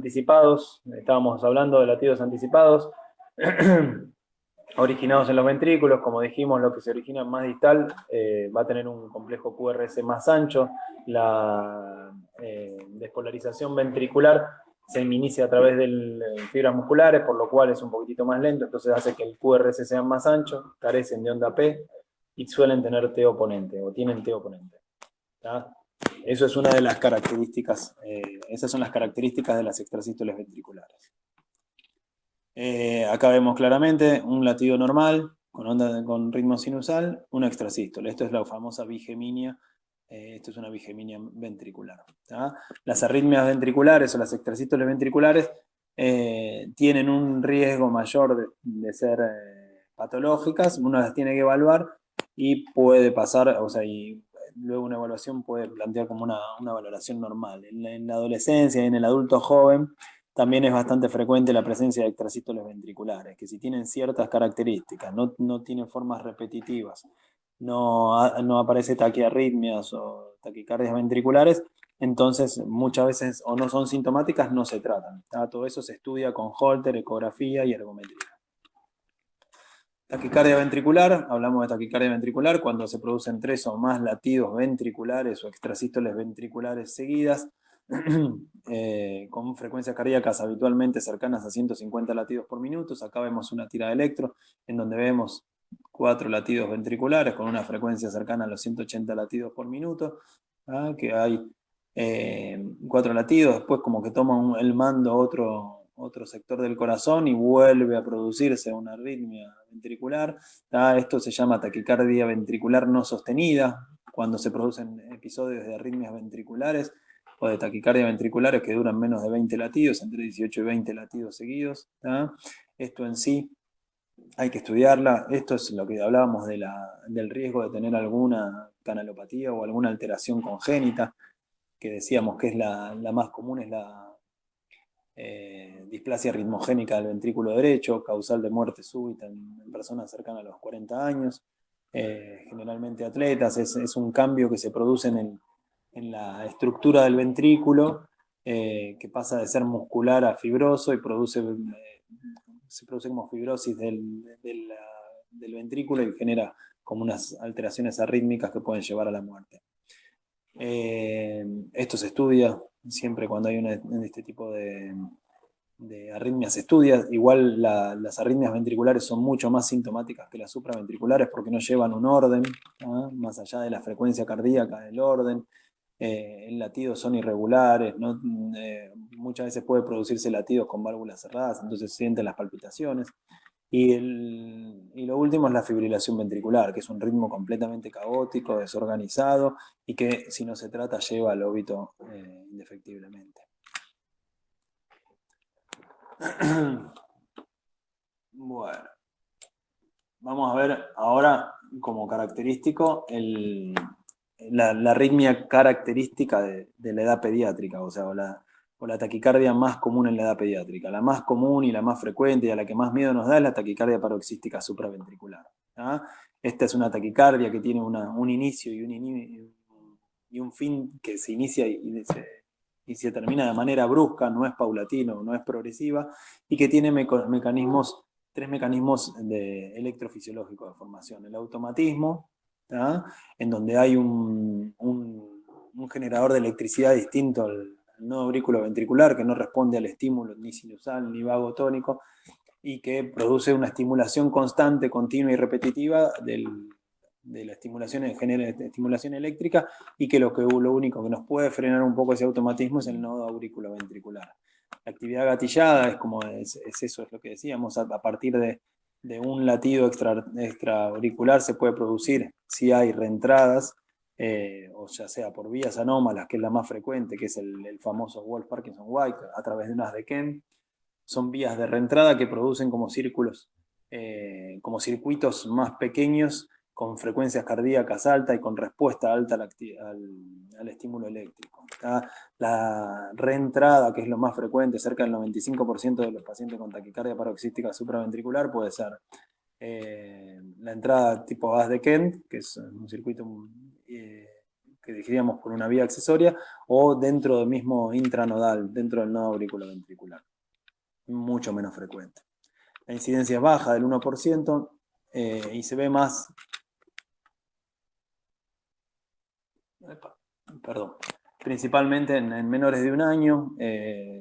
anticipados, estábamos hablando de latidos anticipados, originados en los ventrículos. Como dijimos, lo que se origina más distal va a tener un complejo QRS más ancho. La despolarización ventricular se inicia a través de fibras musculares, por lo cual es un poquitito más lento, entonces hace que el QRS sea más ancho, carecen de onda P y suelen tener T oponente, o tienen T oponente. ¿Tá? Eso es una de las características, esas son las características de las extrasístoles ventriculares. Acá vemos claramente un latido normal, con ritmo sinusal, una extrasístole. Esto es la famosa bigeminia. Esto es una bigeminia ventricular. ¿Tá? Las arritmias ventriculares o las extrasístoles ventriculares tienen un riesgo mayor de ser patológicas. Uno las tiene que evaluar y puede pasar, o sea, y luego una evaluación puede plantear como una valoración normal. En la adolescencia y en el adulto joven también es bastante frecuente la presencia de extrasístoles ventriculares, que si tienen ciertas características, no tienen formas repetitivas, no aparece taquiarritmias o taquicardias ventriculares, entonces muchas veces o no son sintomáticas, no se tratan. Todo eso se estudia con Holter, ecografía y ergometría. Taquicardia ventricular, hablamos de taquicardia ventricular cuando se producen 3 o más latidos ventriculares o extrasístoles ventriculares seguidas, con frecuencias cardíacas habitualmente cercanas a 150 latidos por minuto. Acá vemos una tira de electro en donde vemos 4 latidos ventriculares con una frecuencia cercana a los 180 latidos por minuto, que hay 4 latidos, después como que toma el mando otro sector del corazón y vuelve a producirse una arritmia ventricular. Esto se llama taquicardia ventricular no sostenida, cuando se producen episodios de arritmias ventriculares o de taquicardia ventriculares que duran menos de 20 latidos, entre 18 y 20 latidos seguidos. Esto en sí hay que estudiarla. Esto es lo que hablábamos del riesgo de tener alguna canalopatía o alguna alteración congénita, que decíamos que es la más común, es la displasia ritmogénica del ventrículo derecho, causal de muerte súbita en personas cercanas a los 40 años, generalmente atletas. Es un cambio que se produce en la estructura del ventrículo, que pasa de ser muscular a fibroso y se produce como fibrosis del ventrículo y genera como unas alteraciones arrítmicas que pueden llevar a la muerte. Esto se estudia siempre cuando hay este tipo de arritmias, se estudia. Igual las arritmias ventriculares son mucho más sintomáticas que las supraventriculares porque no llevan un orden, más allá de la frecuencia cardíaca del orden. El latido son irregulares, ¿no? Muchas veces puede producirse latidos con válvulas cerradas, entonces se sienten las palpitaciones. Y lo último es la fibrilación ventricular, que es un ritmo completamente caótico, desorganizado y que si no se trata lleva al óbito indefectiblemente. Bueno, vamos a ver ahora como característico la arritmia característica de la edad pediátrica, o sea, o la taquicardia más común en la edad pediátrica. La más común y la más frecuente y a la que más miedo nos da es la taquicardia paroxística supraventricular. Esta es una taquicardia que tiene un inicio y un fin que se inicia y se termina de manera brusca, no es paulatino, no es progresiva, y que tiene tres mecanismos electrofisiológicos de formación. El automatismo, en donde hay un generador de electricidad distinto al nodo aurículo ventricular que no responde al estímulo ni sinusal ni vagotónico y que produce una estimulación constante, continua y repetitiva de la estimulación en general, de estimulación eléctrica, y que lo único que nos puede frenar un poco ese automatismo es el nodo aurículo ventricular. La actividad gatillada es eso, es lo que decíamos, a partir de un latido extraauricular se puede producir si hay reentradas, o ya sea por vías anómalas, que es la más frecuente, que es el famoso Wolff-Parkinson-White, a través de unas de Kent. Son vías de reentrada que producen como círculos, como circuitos más pequeños, con frecuencias cardíacas altas y con respuesta alta al estímulo eléctrico. La reentrada, que es lo más frecuente, cerca del 95% de los pacientes con taquicardia paroxística supraventricular, puede ser la entrada tipo gas de Kent, que es un circuito que diríamos por una vía accesoria, o dentro del mismo intranodal, dentro del nodo auriculoventricular. Mucho menos frecuente. La incidencia es baja, del 1%, y se ve más... Perdón. Principalmente en menores de 1 año,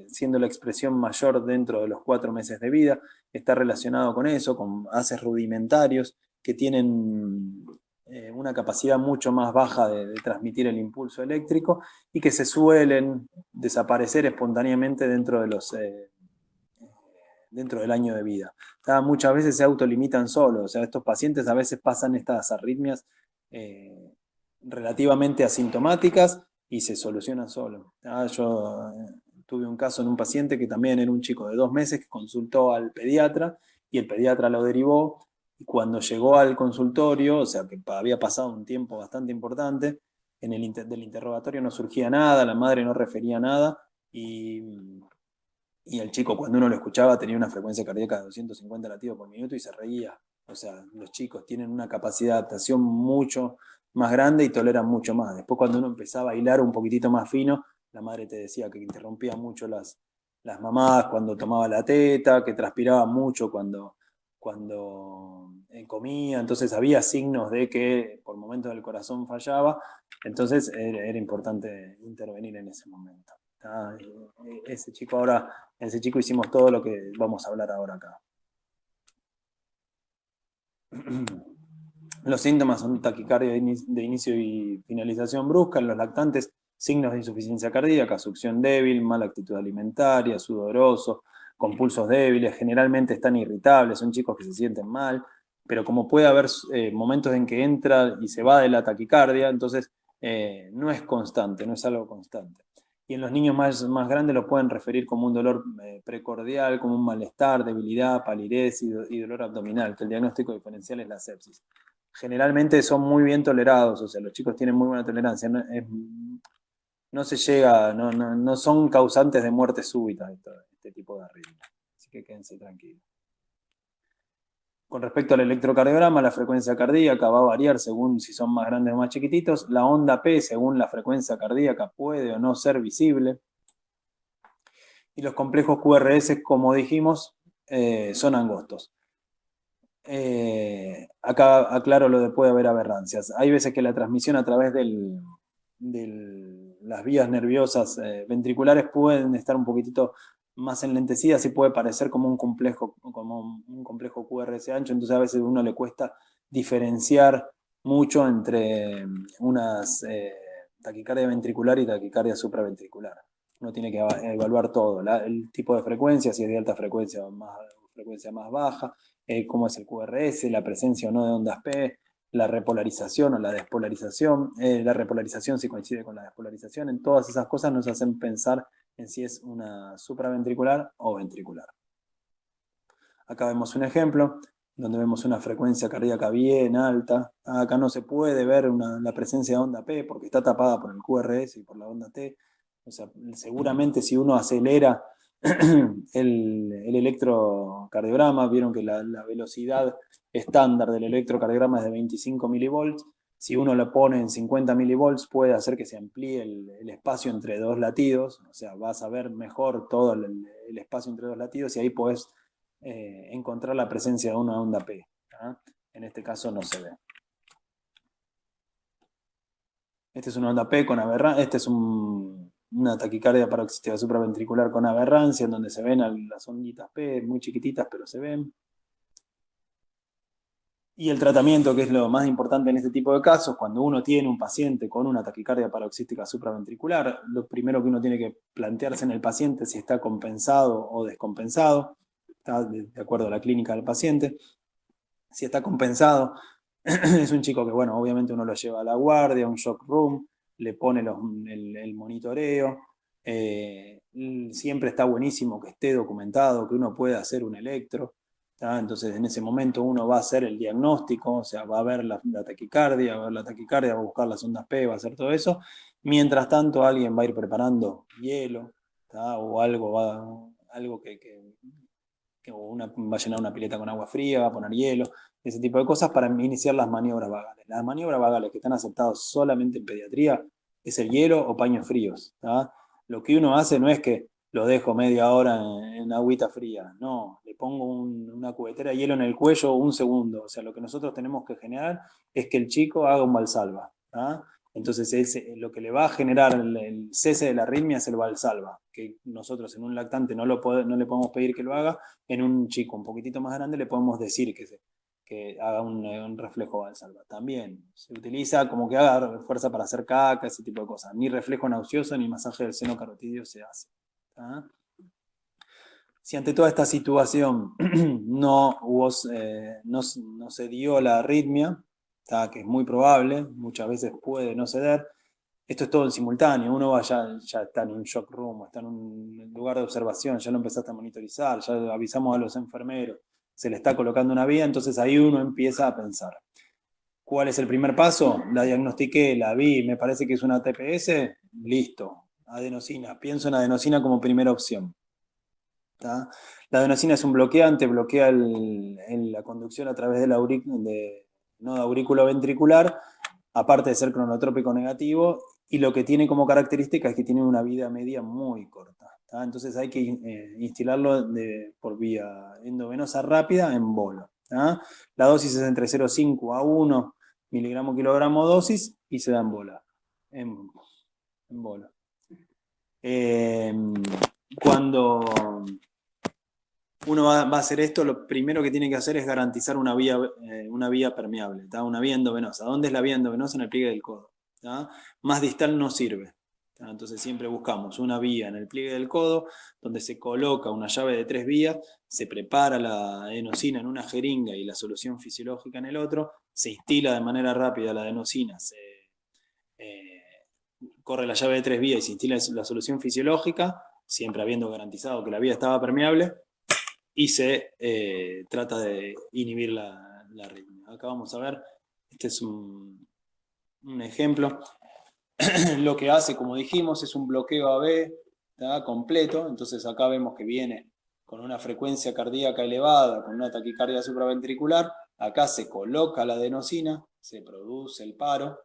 siendo la expresión mayor dentro de los 4 meses de vida. Está relacionado con eso, con haces rudimentarios que tienen una capacidad mucho más baja de transmitir el impulso eléctrico y que se suelen desaparecer espontáneamente dentro del año de vida. Muchas veces se autolimitan solos, o sea, estos pacientes a veces pasan estas arritmias relativamente asintomáticas y se solucionan solos. Yo tuve un caso en un paciente que también era un chico de 2 meses que consultó al pediatra y el pediatra lo derivó, y cuando llegó al consultorio, o sea que había pasado un tiempo bastante importante, del interrogatorio no surgía nada, la madre no refería nada, y el chico, cuando uno lo escuchaba, tenía una frecuencia cardíaca de 250 latidos por minuto y se reía. O sea, los chicos tienen una capacidad de adaptación mucho más grande y toleran mucho más. Después, cuando uno empezaba a hilar un poquitito más fino, la madre te decía que interrumpía mucho las mamadas cuando tomaba la teta, que transpiraba mucho cuando comía. Entonces, había signos de que por momentos el corazón fallaba. Entonces, era importante intervenir en ese momento. Ese chico hicimos todo lo que vamos a hablar ahora acá. Los síntomas son taquicardia de inicio y finalización brusca en los lactantes, signos de insuficiencia cardíaca, succión débil, mala actitud alimentaria, sudoroso, con pulsos débiles, generalmente están irritables, son chicos que se sienten mal, pero como puede haber momentos en que entra y se va de la taquicardia, entonces no es constante, no es algo constante. Y en los niños más grandes lo pueden referir como un dolor precordial, como un malestar, debilidad, palidez y dolor abdominal, que el diagnóstico diferencial es la sepsis. Generalmente son muy bien tolerados, o sea, los chicos tienen muy buena tolerancia, no se llega, no son causantes de muerte súbita este tipo de arritmia. Así que quédense tranquilos. Con respecto al electrocardiograma, la frecuencia cardíaca va a variar según si son más grandes o más chiquititos. La onda P, según la frecuencia cardíaca, puede o no ser visible. Y los complejos QRS, como dijimos, son angostos. Acá aclaro lo de puede haber aberrancias. Hay veces que la transmisión a través de las vías nerviosas ventriculares pueden estar un poquitito más enlentecidas y puede parecer como un complejo QRS ancho, entonces a veces a uno le cuesta diferenciar mucho entre unas taquicardia ventricular y taquicardia supraventricular. Uno tiene que evaluar todo, el tipo de frecuencia, si es de alta frecuencia o frecuencia más baja, cómo es el QRS, la presencia o no de ondas P, la repolarización o la despolarización, la repolarización si coincide con la despolarización. En todas esas cosas nos hacen pensar en si es una supraventricular o ventricular. Acá vemos un ejemplo donde vemos una frecuencia cardíaca bien alta. Acá no se puede ver la presencia de onda P porque está tapada por el QRS y por la onda T. O sea, seguramente si uno acelera el electrocardiograma, vieron que la velocidad estándar del electrocardiograma es de 25 milivolts. Si uno lo pone en 50 milivolts, puede hacer que se amplíe el espacio entre dos latidos, o sea, vas a ver mejor todo el espacio entre dos latidos y ahí podés encontrar la presencia de una onda P. En este caso no se ve. Este es una onda P con aberrancia, este es una taquicardia paroxística supraventricular con aberrancia, en donde se ven las onditas P, muy chiquititas, pero se ven. Y el tratamiento, que es lo más importante en este tipo de casos, cuando uno tiene un paciente con una taquicardia paroxística supraventricular, lo primero que uno tiene que plantearse en el paciente es si está compensado o descompensado, está de acuerdo a la clínica del paciente. Si está compensado, es un chico que, bueno, obviamente uno lo lleva a la guardia, a un shock room, le pone el monitoreo. Siempre está buenísimo que esté documentado, que uno pueda hacer un electro. Entonces, en ese momento uno va a hacer el diagnóstico, o sea, va a ver la taquicardia, va a buscar las ondas P, va a hacer todo eso. Mientras tanto, alguien va a ir preparando hielo, o algo va a llenar una pileta con agua fría, va a poner hielo, ese tipo de cosas para iniciar las maniobras vagales. Las maniobras vagales que están aceptadas solamente en pediatría es el hielo o paños fríos. ¿Tá? Lo que uno hace no es que lo dejo media hora en agüita fría, no, le pongo una cubetera de hielo en el cuello un segundo. O sea, lo que nosotros tenemos que generar es que el chico haga un valsalva. ¿Tá? Entonces lo que le va a generar el cese de la arritmia es el valsalva, que nosotros en un lactante no le podemos pedir que lo haga, en un chico un poquitito más grande le podemos decir que haga un reflejo valsalva. También se utiliza como que haga fuerza para hacer caca, ese tipo de cosas. Ni reflejo nauseoso ni masaje del seno carotidio se hace. ¿Tá? Si ante toda esta situación no se dio la arritmia, ¿tá? Que es muy probable, muchas veces puede no ceder, esto es todo en simultáneo, uno ya está en un shock room, está en un lugar de observación, ya lo empezaste a monitorizar, ya avisamos a los enfermeros, se le está colocando una vía, entonces ahí uno empieza a pensar. ¿Cuál es el primer paso? La diagnostiqué, la vi, me parece que es una TPS, listo, adenosina, pienso en adenosina como primera opción. ¿Tá? La adenosina es un bloqueante, bloquea la conducción a través del nodo auriculoventricular, aparte de ser cronotrópico negativo, y lo que tiene como característica es que tiene una vida media muy corta. ¿Tá? Entonces hay que instilarlo por vía endovenosa rápida en bolo. ¿Tá? La dosis es entre 0,5 a 1 miligramo kilogramo dosis y se da en bola, en bolo. Cuando uno va a hacer esto, lo primero que tiene que hacer es garantizar una vía permeable, ¿tá? Una vía endovenosa. ¿Dónde es la vía endovenosa? En el pliegue del codo. ¿Tá? Más distal no sirve. ¿Tá? Entonces siempre buscamos una vía en el pliegue del codo, donde se coloca una llave de 3 vías, se prepara la adenosina en una jeringa y la solución fisiológica en el otro, se instila de manera rápida la adenosina, eh, corre la llave de 3 vías y se instila la solución fisiológica, siempre habiendo garantizado que la vía estaba permeable, y se trata de inhibir la arritmia. Acá vamos a ver, este es un ejemplo. Lo que hace, como dijimos, es un bloqueo AB, ¿tá? Completo. Entonces acá vemos que viene con una frecuencia cardíaca elevada, con una taquicardia supraventricular. Acá se coloca la adenosina, se produce el paro,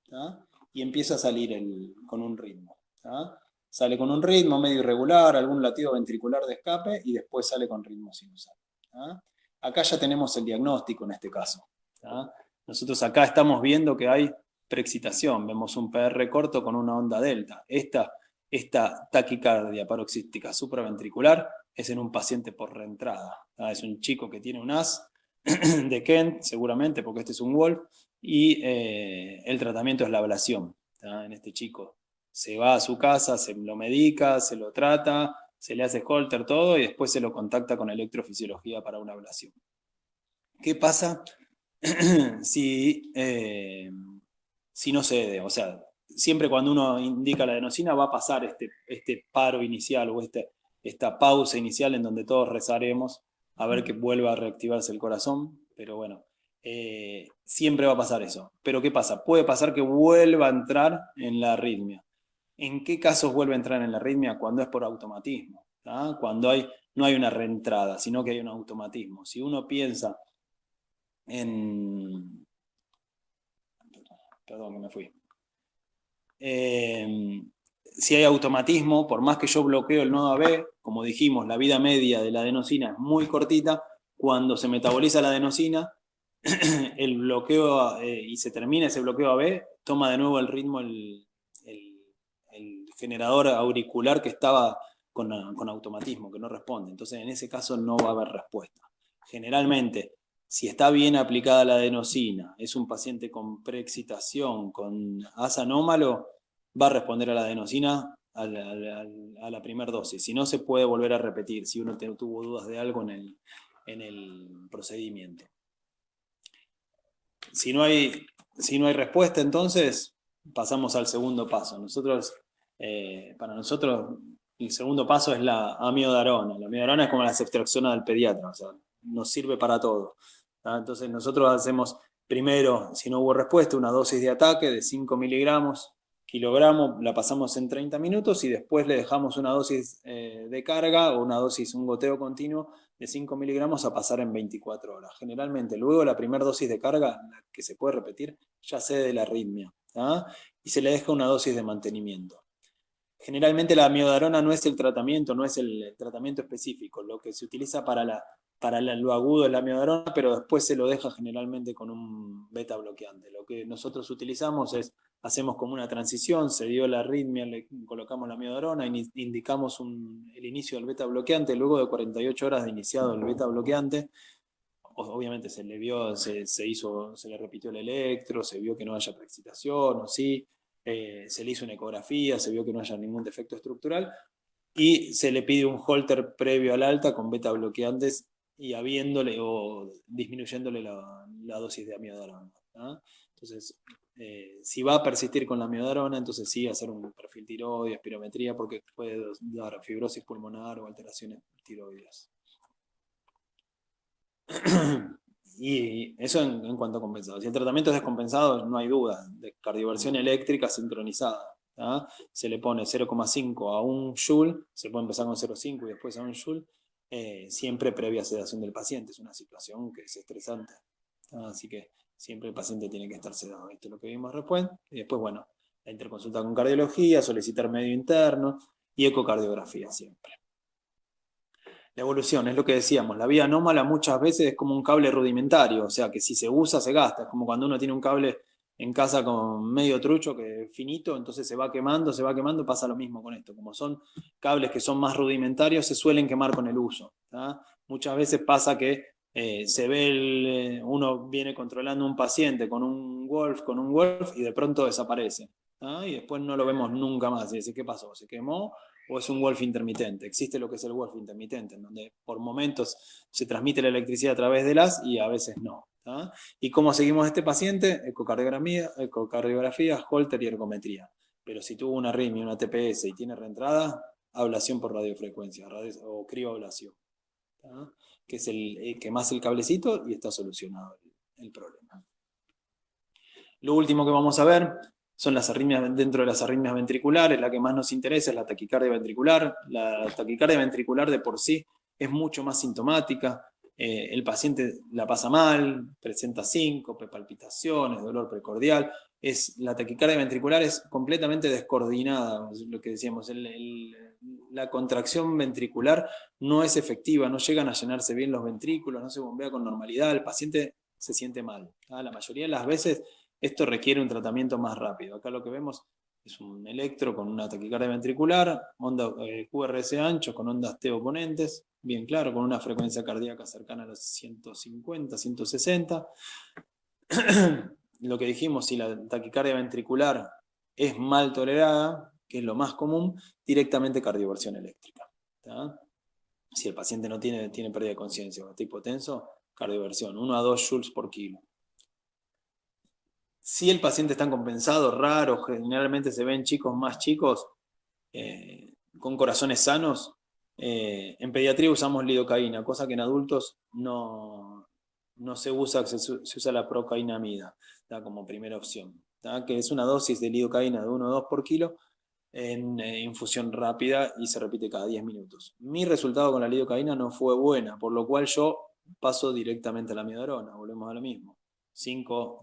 ¿tá? Y empieza a salir con un ritmo. ¿Tá? Sale con un ritmo medio irregular, algún latido ventricular de escape y después sale con ritmo sinusal. ¿Tá? Acá ya tenemos el diagnóstico en este caso. ¿Tá? Nosotros acá estamos viendo que hay preexcitación, vemos un PR corto con una onda delta. Esta taquicardia paroxística supraventricular es en un paciente por reentrada. ¿Tá? Es un chico que tiene un AS de Kent, seguramente, porque este es un Wolf, y el tratamiento es la ablación. ¿Tá? En este chico se va a su casa, se lo medica, se lo trata, se le hace Holter, todo, y después se lo contacta con electrofisiología para una ablación. ¿Qué pasa si no cede? O sea, siempre cuando uno indica la adenosina va a pasar este paro inicial o esta pausa inicial en donde todos rezaremos a ver que vuelva a reactivarse el corazón, pero bueno, siempre va a pasar eso. Pero ¿qué pasa? Puede pasar que vuelva a entrar en la arritmia. ¿En qué casos vuelve a entrar en la arritmia? Cuando es por automatismo, ¿tá? Cuando no hay una reentrada, sino que hay un automatismo. Si uno piensa perdón que me fui. Si hay automatismo, por más que yo bloqueo el nodo AB, como dijimos, la vida media de la adenosina es muy cortita. Cuando se metaboliza la adenosina, el bloqueo y se termina ese bloqueo AB, toma de nuevo el ritmo el generador auricular que estaba con automatismo, que no responde. Entonces, en ese caso no va a haber respuesta. Generalmente, si está bien aplicada la adenosina, es un paciente con preexcitación, con AS anómalo, va a responder a la adenosina a la primera dosis. Si no, se puede volver a repetir, si uno tuvo dudas de algo en el procedimiento. Si no hay respuesta, entonces pasamos al segundo paso. Para nosotros, el segundo paso es la amiodarona. La amiodarona es como la ceftriaxona del pediatra, o sea, nos sirve para todo. ¿Tá? Entonces nosotros hacemos primero, si no hubo respuesta, una dosis de ataque de 5 miligramos kilogramo, la pasamos en 30 minutos y después le dejamos una dosis de carga o un goteo continuo de 5 miligramos a pasar en 24 horas. Generalmente luego la primera dosis de carga, la que se puede repetir, ya cede la arritmia. ¿Tá? y se le deja una dosis de mantenimiento. Generalmente la amiodarona no es el tratamiento, no es el tratamiento específico. Lo que se utiliza para lo agudo es la amiodarona, pero después se lo deja generalmente con un beta bloqueante. Lo que nosotros utilizamos es, hacemos como una transición, se dio la arritmia, le colocamos la amiodarona, indicamos el inicio del beta bloqueante, luego de 48 horas de iniciado el beta bloqueante, obviamente se le vio, se le repitió el electro, se vio que no haya preexcitación, o sí, se le hizo una ecografía, se vio que no haya ningún defecto estructural, y se le pide un holter previo al alta con beta bloqueantes y habiéndole o disminuyéndole la dosis de amiodarona, ¿no? Entonces, si va a persistir con la amiodarona, entonces sí hacer un perfil tiroide, espirometría, porque puede dar fibrosis pulmonar o alteraciones tiroideas. Y eso en cuanto a compensado. Si el tratamiento es descompensado, no hay duda, de cardioversión eléctrica sincronizada. ¿tá? Se le pone 0,5 a 1 joule, se puede empezar con 0,5 y después a 1 joule, siempre previa sedación del paciente. Es una situación que es estresante. ¿tá? Así que siempre el paciente tiene que estar sedado. Esto es lo que vimos después. Y después, bueno, la interconsulta con cardiología, solicitar medio interno y ecocardiografía siempre. La evolución, es lo que decíamos, la vía anómala muchas veces es como un cable rudimentario, o sea que si se usa se gasta, es como cuando uno tiene un cable en casa con medio trucho que es finito, entonces se va quemando, pasa lo mismo con esto, como son cables que son más rudimentarios se suelen quemar con el uso. ¿tá? Muchas veces pasa que se ve, uno viene controlando un paciente con un Wolf y de pronto desaparece. ¿tá? Y después no lo vemos nunca más, y dice, ¿qué pasó? ¿Se quemó? ¿O es un Wolf intermitente? Existe lo que es el Wolf intermitente, en donde por momentos se transmite la electricidad a través del haz y a veces no. ¿tá? ¿Y cómo seguimos a este paciente? Ecocardiografía, Holter y ergometría. Pero si tuvo una arritmia, una TPS y tiene reentrada, ablación por radiofrecuencia o crioablación. ¿tá? Que es el que más el cablecito y está solucionado el problema. Lo último que vamos a ver son las arritmias, dentro de las arritmias ventriculares, la que más nos interesa es la taquicardia ventricular. La taquicardia ventricular de por sí es mucho más sintomática. El paciente la pasa mal, presenta síncope, palpitaciones, dolor precordial. La taquicardia ventricular es completamente descoordinada, lo que decíamos, la contracción ventricular no es efectiva, no llegan a llenarse bien los ventrículos, no se bombea con normalidad, el paciente se siente mal. La mayoría de las veces esto requiere un tratamiento más rápido. Acá lo que vemos es un electro con una taquicardia ventricular, onda QRS ancho con ondas T oponentes, bien claro, con una frecuencia cardíaca cercana a los 150, 160. Lo que dijimos, si la taquicardia ventricular es mal tolerada, que es lo más común, directamente cardioversión eléctrica. ¿tá? Si el paciente no tiene pérdida de conciencia o está hipotenso, cardioversión, 1 a 2 joules por kilo. Si el paciente está en compensado, raro, generalmente se ven chicos más chicos, con corazones sanos, en pediatría usamos lidocaína, cosa que en adultos no se usa, se usa la procainamida como primera opción, que es una dosis de lidocaína de 1 o 2 por kilo en infusión rápida y se repite cada 10 minutos. Mi resultado con la lidocaína no fue buena, por lo cual yo paso directamente a la amiodarona, volvemos a lo mismo.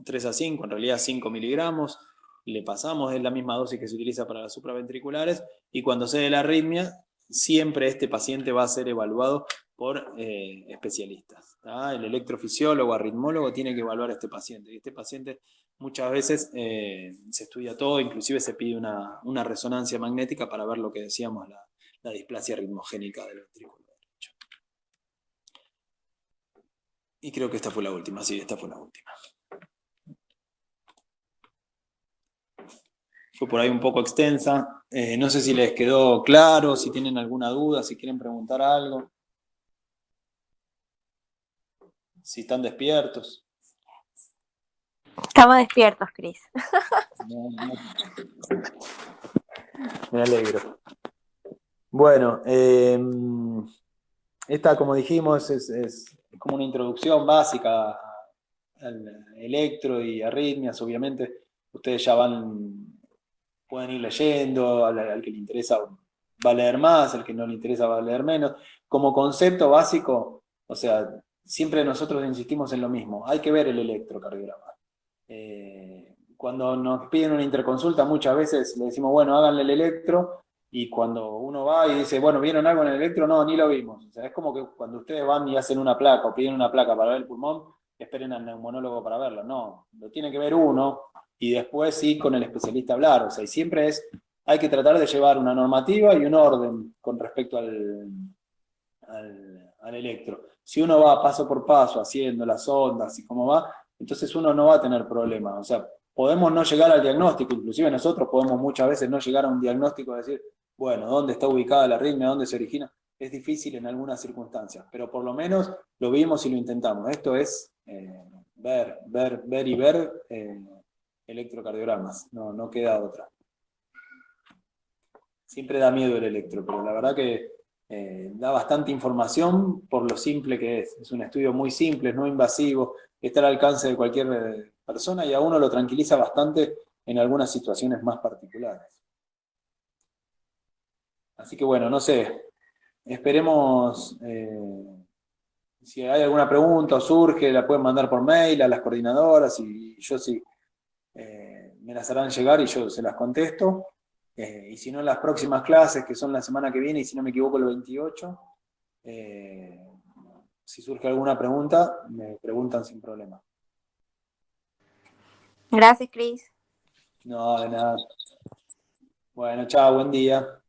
3 a 5, en realidad 5 miligramos, le pasamos, es la misma dosis que se utiliza para las supraventriculares, y cuando se dé la arritmia, siempre este paciente va a ser evaluado por especialistas. ¿tá? El electrofisiólogo, arritmólogo, tiene que evaluar a este paciente, y este paciente muchas veces se estudia todo, inclusive se pide una resonancia magnética para ver lo que decíamos, la displasia ritmogénica del ventrículo derecho. Y creo que esta fue la última, sí, esta fue la última. Fue por ahí un poco extensa. No sé si les quedó claro, si tienen alguna duda, si quieren preguntar algo. Si están despiertos. Estamos despiertos, Cris. Me alegro. Bueno, esta, como dijimos, es como una introducción básica al electro y arritmias. Obviamente, ustedes ya pueden ir leyendo, al que le interesa va a leer más, al que no le interesa va a leer menos. Como concepto básico, o sea, siempre nosotros insistimos en lo mismo, hay que ver el electrocardiograma. cuando nos piden una interconsulta, muchas veces le decimos, bueno, háganle el electro, y cuando uno va y dice, bueno, ¿vieron algo en el electro? No, ni lo vimos. O sea, es como que cuando ustedes van y hacen una placa o piden una placa para ver el pulmón, esperen al neumonólogo para verlo. No, lo tiene que ver uno y después sí con el especialista hablar. O sea, y siempre hay que tratar de llevar una normativa y un orden con respecto al electro. Si uno va paso por paso haciendo las ondas y cómo va, entonces uno no va a tener problemas. O sea, podemos no llegar al diagnóstico, inclusive nosotros podemos muchas veces no llegar a un diagnóstico de decir, bueno, ¿dónde está ubicada la arritmia? ¿Dónde se origina? Es difícil en algunas circunstancias, pero por lo menos lo vimos y lo intentamos. Esto es ver y ver electrocardiogramas, no queda otra. Siempre da miedo el electro, pero la verdad que da bastante información por lo simple que es. Es un estudio muy simple, no invasivo, está al alcance de cualquier persona y a uno lo tranquiliza bastante en algunas situaciones más particulares. Así que bueno, no sé, esperemos, si hay alguna pregunta o surge, la pueden mandar por mail a las coordinadoras y yo sí, me las harán llegar y yo se las contesto. Y si no, en las próximas clases, que son la semana que viene, y si no me equivoco, el 28, eh, si surge alguna pregunta, me preguntan sin problema. Gracias, Cris. No, de nada. Bueno, chao, buen día.